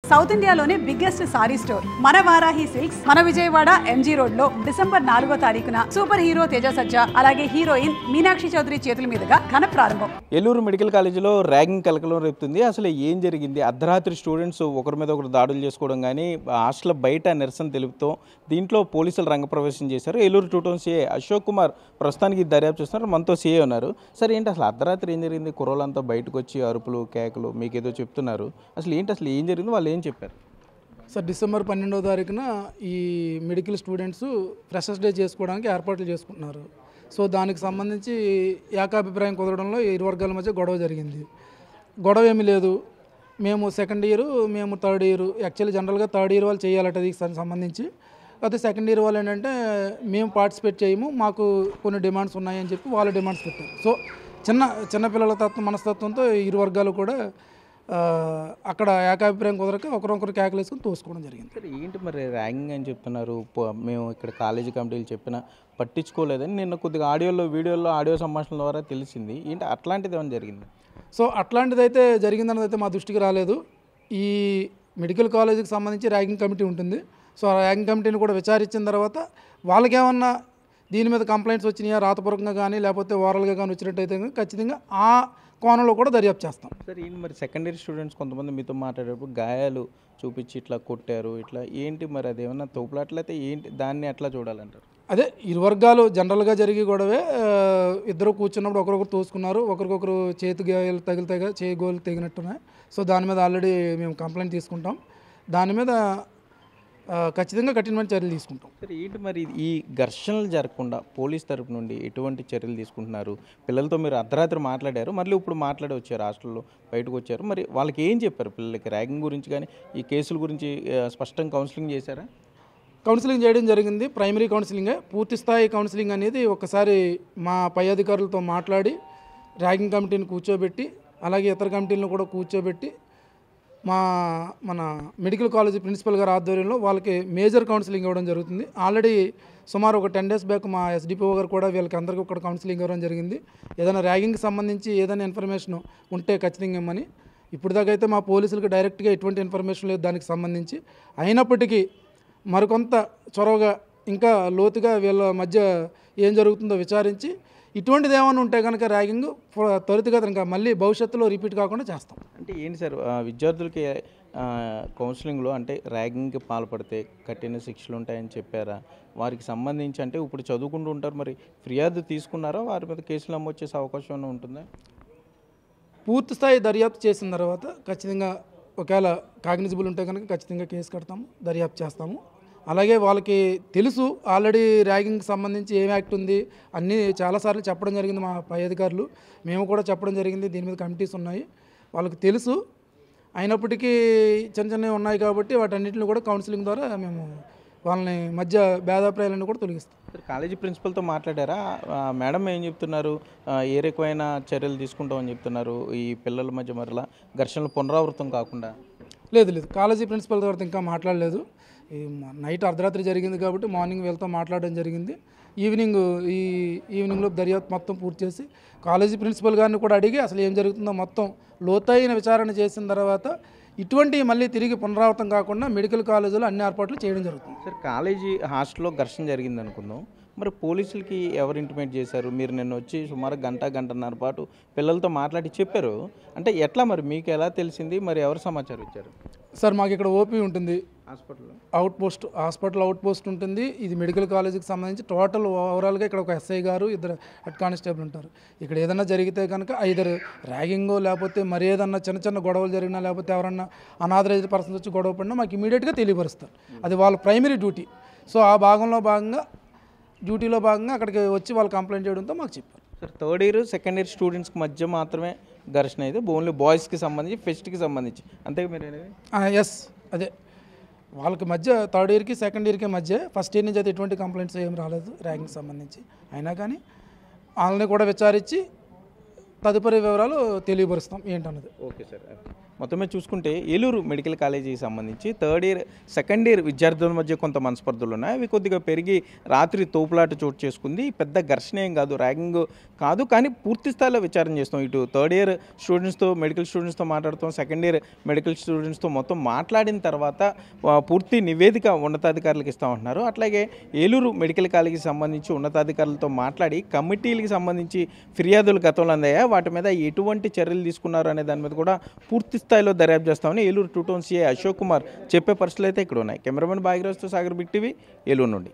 South ఇండియాలోనే biggest sorry store మన Varahi silks మన విజయవాడ ఎంజీ రోడ్ లో డిసెంబర్ 4వ తారీఖున సూపర్ హీరో తేజ సజ్జా అలాగే హీరోయిన్ మీనాక్షి చౌదరి చేతుల మీదుగా ఘన ప్రారంభం. ఏలూరు మెడికల్ కాలేజీలో ర్యాగింగ్ కలకలం రేపుతుంది. అసలు ఏం జరిగింది? అర్ధరాత్రి స్టూడెంట్స్ ఒకరి మీద ఒకరు దాడులు చేసుకోవడం కానీ హాస్టల్ బయట నిరసన తెలుపుతూ దీంట్లో పోలీసులు రంగప్రవేశం చేశారు. ఏలూరు 2 టౌన్ సీఏ అశోక్ కుమార్ ప్రస్తుతానికి దర్యాప్తు చేస్తున్నారు. మనతో సీఏ ఉన్నారు. సరే, ఏంటి అసలు అర్ధరాత్రి ఏం జరిగింది? కుర్రోళ్ళంతా బయటకు వచ్చి అరుపులు కేకలు మీకు ఏదో చెప్తున్నారు. అసలు ఏం జరిగింది? వాళ్ళు ఏం చెప్పారు? సార్, డిసెంబర్ 12వ తారీఖున ఈ మెడికల్ స్టూడెంట్స్ ఫ్రెషర్స్ డే చేసుకోవడానికి ఏర్పాట్లు చేసుకుంటున్నారు. సో దానికి సంబంధించి ఏకాభిప్రాయం కుదరడంలో ఇరు వర్గాల మధ్య గొడవ జరిగింది. గొడవ ఏమీ లేదు. మేము సెకండ్ ఇయర్, మేము థర్డ్ ఇయర్. యాక్చువల్లీ జనరల్గా థర్డ్ ఇయర్ వాళ్ళు చేయాలట దీనికి సంబంధించి. అయితే సెకండ్ ఇయర్ వాళ్ళు ఏంటంటే మేము పార్టిసిపేట్ చేయము, మాకు కొన్ని డిమాండ్స్ ఉన్నాయని చెప్పి వాళ్ళ డిమాండ్స్ పెట్టారు. సో చిన్నపిల్లల మనస్తత్వంతో ఇరు వర్గాలు కూడా అక్కడ ఏకాభిప్రాయం కుదరక ఒకరొకరు కేకలు వేసుకుని తోసుకోవడం జరిగింది. సరే, ఏంటి మరి ర్యాగింగ్ అని చెప్తున్నారు? మేము ఇక్కడ కాలేజీ కమిటీలు చెప్పినా పట్టించుకోలేదని నిన్న కొద్దిగా వీడియోలో ఆడియో సంభాషణల ద్వారా తెలిసింది. ఏంటి అట్లాంటిది ఏమైనా జరిగింది? సో అట్లాంటిది అయితే జరిగిందన్నది అయితే మా దృష్టికి రాలేదు. ఈ మెడికల్ కాలేజీకి సంబంధించి ర్యాగింగ్ కమిటీ ఉంటుంది. సో ఆ ర్యాగింగ్ కమిటీని కూడా విచారించిన తర్వాత వాళ్ళకేమన్నా దీని మీద కంప్లైంట్స్ వచ్చినాయా, రాతపూర్వకంగా కానీ లేకపోతే ఓరల్గా కానీ వచ్చినట్టయితే ఖచ్చితంగా ఆ కోణంలో కూడా దర్యాప్తు చేస్తాం. సరే, ఏంటి మరి సెకండ్ ఇయర్ స్టూడెంట్స్ కొంతమంది మీతో మాట్లాడేటప్పుడు గాయాలు చూపించి ఇట్లా కొట్టారు, ఇట్లా ఏంటి మరి అదేమన్నా తోపులాట్లయితే ఏంటి? దాన్ని ఎట్లా చూడాలంటారు? అదే ఇరు వర్గాలు జనరల్గా జరిగే గొడవే. ఇద్దరు కూర్చున్నప్పుడు ఒకరొకరు తోసుకున్నారు, ఒకరికొకరు చేతి గాయాలు చేయి గోలు తెగినట్టున్నాయి. సో దాని మీద ఆల్రెడీ మేము కంప్లైంట్ తీసుకుంటాం. దాని మీద ఖచ్చితంగా కఠినమైన చర్యలు తీసుకుంటాం. సరే, ఏంటి మరి ఈ ఘర్షణలు జరగకుండా పోలీస్ తరపు నుండి ఎటువంటి చర్యలు తీసుకుంటున్నారు? పిల్లలతో మీరు అర్ధరాత్రి మాట్లాడారు, మళ్ళీ ఇప్పుడు మాట్లాడి వచ్చారు, హాస్టల్లో బయటకు వచ్చారు. మరి వాళ్ళకి ఏం చెప్పారు? పిల్లలకి ర్యాగింగ్ గురించి కానీ ఈ కేసుల గురించి స్పష్టంగా కౌన్సిలింగ్ చేశారా? కౌన్సిలింగ్ చేయడం జరిగింది. ప్రైమరీ కౌన్సిలింగే. పూర్తి స్థాయి కౌన్సిలింగ్ అనేది ఒకసారి మా పై అధికారులతో మాట్లాడి ర్యాగింగ్ కమిటీని కూర్చోబెట్టి అలాగే ఇతర కమిటీలను కూడా కూర్చోబెట్టి మన మెడికల్ కాలేజీ ప్రిన్సిపల్ గారి ఆధ్వర్యంలో వాళ్ళకి మేజర్ కౌన్సిలింగ్ ఇవ్వడం జరుగుతుంది. ఆల్రెడీ సుమారు ఒక 10 days బ్యాక్ మా ఎస్డిపిఓ గారు కూడా వీళ్ళకి అందరికీ ఒక కౌన్సిలింగ్ ఇవ్వడం జరిగింది. ఏదైనా ర్యాగింగ్కి సంబంధించి ఏదైనా ఇన్ఫర్మేషన్ ఉంటే ఖచ్చితంగా ఇవ్వమని. ఇప్పుడు దాకా అయితే మా పోలీసులకు డైరెక్ట్గా ఎటువంటి ఇన్ఫర్మేషన్ లేదు దానికి సంబంధించి. అయినప్పటికీ మరికొంత చొరవగా ఇంకా లోతుగా వీళ్ళ మధ్య ఏం జరుగుతుందో విచారించి ఇటువంటిది ఏమైనా ఉంటే కనుక ర్యాగింగ్ త్వరితగతిన ఇంకా మళ్ళీ భవిష్యత్తులో రిపీట్ కాకుండా చేస్తాం. అంటే ఏంటి సార్, విద్యార్థులకి కౌన్సిలింగ్లో అంటే ర్యాగింగ్కి పాల్పడితే కఠిన శిక్షలు ఉంటాయని చెప్పారా? వారికి సంబంధించి అంటే ఇప్పుడు చదువుకుంటూ ఉంటారు, మరి ఫిర్యాదు తీసుకున్నారా? వారి మీద కేసులు నమోదు చేసే అవకాశం ఏమైనా ఉంటుందా? పూర్తి స్థాయి దర్యాప్తు చేసిన తర్వాత ఖచ్చితంగా ఒకవేళ కాగ్నిజిబుల్ ఉంటే కనుక ఖచ్చితంగా కేసు కడతాము, దర్యాప్తు చేస్తాము. అలాగే వాళ్ళకి తెలుసు ఆల్రెడీ ర్యాగింగ్కి సంబంధించి ఏం యాక్ట్ ఉంది అన్నీ చాలాసార్లు చెప్పడం జరిగింది మా పై అధికారులు. మేము కూడా చెప్పడం జరిగింది. దీని మీద కమిటీస్ ఉన్నాయి, వాళ్ళకి తెలుసు. అయినప్పటికీ చిన్నవి ఉన్నాయి కాబట్టి వాటన్నిటిని కూడా కౌన్సిలింగ్ ద్వారా మేము వాళ్ళని మధ్య భేదాభిప్రాయాలను కూడా తొలగిస్తాం. కాలేజీ ప్రిన్సిపల్తో మాట్లాడారా? మేడం ఏం చెప్తున్నారు? ఏ రకమైన చర్యలు తీసుకుంటామని చెప్తున్నారు ఈ పిల్లల మధ్య మరలా ఘర్షణలు పునరావృతం కాకుండా? లేదు, కాలేజీ ప్రిన్సిపల్ గారితో ఇంకా మాట్లాడలేదు. ఈ నైట్ అర్ధరాత్రి జరిగింది కాబట్టి మార్నింగ్ వీళ్ళతో మాట్లాడడం జరిగింది. ఈవినింగ్లో దర్యాప్తు మొత్తం పూర్తి చేసి కాలేజీ ప్రిన్సిపల్ గారిని కూడా అడిగి అసలు ఏం జరుగుతుందో మొత్తం లోతైన విచారణ చేసిన తర్వాత ఇటువంటి మళ్ళీ తిరిగి పునరావృతం కాకుండా మెడికల్ కాలేజీలో అన్ని ఏర్పాట్లు చేయడం జరుగుతుంది. సార్, కాలేజీ హాస్టల్లో ఘర్షణ జరిగింది అనుకుందాం, మరి పోలీసులకి ఎవరు ఇంటిమేట్ చేశారు? మీరు నిన్న వచ్చి సుమారు గంటన్నర పాటు పిల్లలతో మాట్లాడి చెప్పారు అంటే ఎట్లా? మరి మీకు ఎలా తెలిసింది? మరి ఎవరు సమాచారం ఇచ్చారు? సార్, మాకు ఇక్కడ ఓపీ ఉంటుంది, హాస్పిటల్ అవుట్ పోస్ట్ ఉంటుంది. ఇది మెడికల్ కాలేజీకి సంబంధించి టోటల్ ఓవరాల్గా ఇక్కడ ఒక ఎస్ఐ గారు, 2 హెడ్ కానిస్టేబుల్ ఉంటారు. ఇక్కడ ఏదన్నా జరిగితే కనుక ఐదర్ ర్యాగింగో లేకపోతే మరి ఏదన్నా చిన్న గొడవలు జరిగినా లేకపోతే ఎవరన్నా అనాథరైజ్డ్ పర్సన్స్ వచ్చి గొడవ పడినా మాకు ఇమీడియట్గా తెలియపరుస్తారు. అది వాళ్ళ ప్రైమరీ డ్యూటీ. సో ఆ డ్యూటీలో భాగంగా అక్కడికి వచ్చి వాళ్ళు కంప్లైంట్ చేయడంతో మాకు చెప్పారు. Sir, third year second year స్టూడెంట్స్కి మధ్య మాత్రమే ఘర్షణ అయితే ఓన్లీ బాయ్స్కి సంబంధించి ఫెస్ట్కి సంబంధించి అంతే మీరు అనేది? ఎస్, అదే వాళ్ళకి మధ్య థర్డ్ ఇయర్కి సెకండ్ ఇయర్కి మధ్య. ఫస్ట్ ఇయర్ నుంచి అయితే ఎటువంటి కంప్లైంట్స్ ఏం రాలేదు ర్యాగింగ్ సంబంధించి. అయినా కానీ వాళ్ళని కూడా విచారించి తదుపరి వివరాలు తెలియపరుస్తాం ఏంటన్నది. Okay sir. మొత్తం మీద చూసుకుంటే ఏలూరు మెడికల్ కాలేజీకి సంబంధించి థర్డ్ ఇయర్ సెకండ్ ఇయర్ విద్యార్థుల మధ్య కొంత మనస్పర్ధలు ఉన్నాయి. అవి కొద్దిగా పెరిగి రాత్రి తోపులాట చోటు చేసుకుంది. పెద్ద ఘర్షణ ఏం కాదు, ర్యాగింగ్ కాదు, కానీ పూర్తి స్థాయిలో విచారణ చేస్తాం. ఇటు థర్డ్ ఇయర్ స్టూడెంట్స్తో మెడికల్ స్టూడెంట్స్తో మాట్లాడుతాం, సెకండ్ ఇయర్ మెడికల్ స్టూడెంట్స్తో మొత్తం మాట్లాడిన తర్వాత పూర్తి నివేదిక ఉన్నతాధికారులకు ఇస్తామంటున్నారు. అట్లాగే ఏలూరు మెడికల్ కాలేజీకి సంబంధించి ఉన్నతాధికారులతో మాట్లాడి కమిటీలకు సంబంధించి ఫిర్యాదులు గతంలో అందాయా, వాటి మీద ఎటువంటి చర్యలు తీసుకున్నారు అనే దాని మీద కూడా పూర్తి స్థాయిలో దర్యాప్తు చేస్తామని ఏలూరు 2 టౌన్ సీఐ అశోక్ కుమార్ చెప్పే పరిస్థితులు అయితే ఇక్కడ ఉన్నాయి. కెమెరామెన్ భాగ్యరాజ్తో సాగర్, బిగ్ టీవీ, ఏలూరు నుండి.